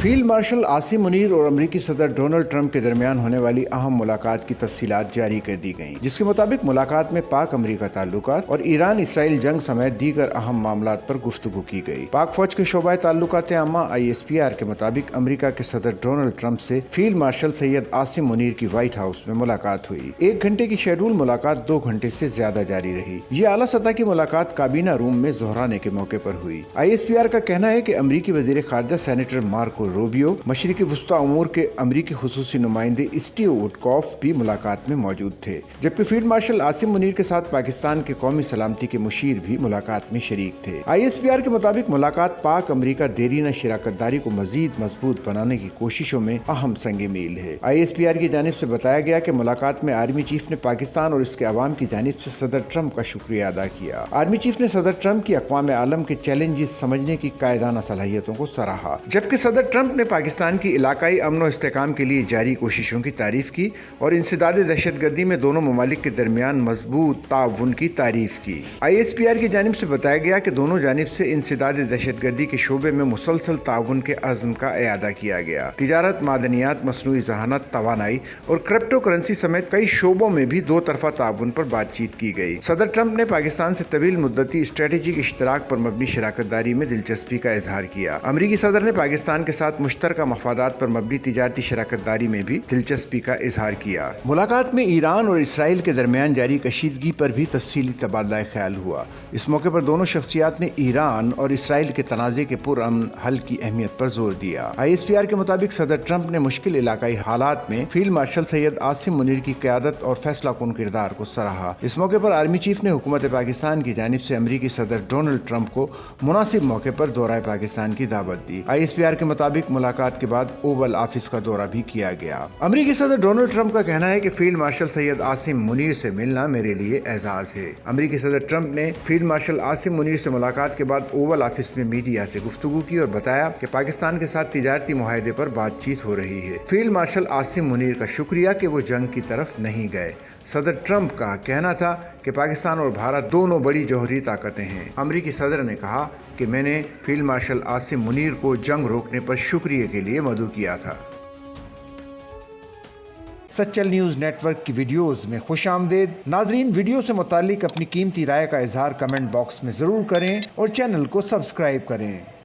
Field marshal Asim Munir और अमरीकी सदर डोनाल्ड ट्रंप के दरमियान होने वाली अहम मुलाकात की तफसीलात जारी कर दी गयी, जिसके मुताबिक मुलाकात में पाक अमरीका ताल्लुकात और ईरान इसराइल जंग समेत दीगर अहम मामलात पर गुफ्तगू की गयी। पाक फौज के शोबाए ताल्लुकात आमा ISPR के मुताबिक अमरीका के सदर डोनाल्ड ट्रंप से फील्ड मार्शल सैयद आसिम मुनीर की व्हाइट हाउस में मुलाकात हुई। 1 घंटे की शेड्यूल मुलाकात 2 घंटे से ज्यादा जारी रही। ये आला सतह की मुलाकात काबीना रूम में जोहराने के मौके पर हुई। ISPR का कहना है कि अमरीकी वजीर खारजा सेनेटर मार्को रूबियो, मशरिकी वुस्ता उमूर के अमरीकी खुसूसी नुमाइंदे स्टीव वुडकॉफ भी मुलाकात में मौजूद थे, जबकि फील्ड मार्शल आसिम मुनीर के साथ पाकिस्तान के कौमी सलामती के मुशीर भी मुलाकात में शरीक थे। ISPR के मुताबिक मुलाकात पाक अमरीका देरीना शराकतदारी को मजीद मजबूत बनाने की कोशिशों में अहम संगे मील है। ISPR की जानिब से बताया गया कि मुलाकात में आर्मी चीफ ने पाकिस्तान और इसके अवाम की जानिब से सदर ट्रंप का शुक्रिया अदा किया। आर्मी चीफ ने सदर ट्रंप की अक़वाम आलम के चैलेंजेस समझने की कायदाना सलाहियतों को सराहा, जबकि सदर ट्रंप ने पाकिस्तान की इलाकाई अमन और इस्तेकाम के लिए जारी कोशिशों की तारीफ की और इंसदाद दहशतगर्दी में दोनों ममालिक के दरमियान मजबूत ताउन की तारीफ की। ISPR की जानिब से बताया गया कि दोनों जानिब से इंसदाद दहशतगर्दी के शोबे में मुसलसल ताउन के अज़्म का इयादा किया गया। तिजारत, मादनियात, मसनूई ज़हानत, तवानाई और क्रिप्टो करेंसी समेत कई शोबों में भी दो तरफा ताउन पर बातचीत की गई। सदर ट्रंप ने पाकिस्तान से तवील मुद्दती स्ट्रेटेजिक इश्तराक पर मबनी शराकतदारी में दिलचस्पी का इजहार किया। अमरीकी सदर ने पाकिस्तान के साथ मुश्तरका मफादात पर मबनी तिजारती शराकतदारी में भी दिलचस्पी का इजहार किया। मुलाकात में ईरान और इसराइल के दरमियान जारी कशीदगी पर भी तफसीली तबादला ख्याल हुआ। इस मौके पर दोनों शख्सियात ने ईरान और इसराइल के तनाज़े के पुरअमन हल की अहमियत पर जोर दिया। ISPR के मुताबिक सदर ट्रंप ने मुश्किल इलाकाई हालात में फील्ड मार्शल सैयद आसिम मुनीर की क़यादत और फैसला कुन किरदार को सराहा। इस मौके पर आर्मी चीफ ने हुकूमत पाकिस्तान की जानिब से अमरीकी सदर डोनाल्ड ट्रंप को मुनासिब मौके पर दौरा पाकिस्तान की दावत दी। ISPR के मुताबिक मुलाकात के बाद ओवल ऑफिस का दौरा भी किया गया। अमरीकी सदर डोनाल्ड ट्रंप का कहना है कि फील्ड मार्शल सैयद आसिम मुनीर से मिलना मेरे लिए एजाज है। अमरीकी सदर ट्रंप ने फील्ड मार्शल आसिम मुनीर से मुलाकात के बाद ओवल ऑफिस में मीडिया से गुफ्तगू की और बताया कि पाकिस्तान के साथ तिजारती मुआहदे पर बातचीत हो रही है। फील्ड मार्शल आसिम मुनीर का शुक्रिया कि वो जंग की तरफ नहीं गए। सदर ट्रंप का कहना था कि पाकिस्तान और भारत दोनों बड़ी जौहरी ताकतें हैं। अमरीकी सदर ने कहा कि मैंने फील्ड मार्शल आसिम मुनीर को जंग रोकने पर शुक्रिया के लिए मदऊ किया था। सच्चल न्यूज़ नेटवर्क की वीडियोस में खुश आमदेद। नाजरीन, वीडियो से मुतालिक अपनी कीमती राय का इजहार कमेंट बॉक्स में ज़रूर करें और चैनल को सब्सक्राइब करें।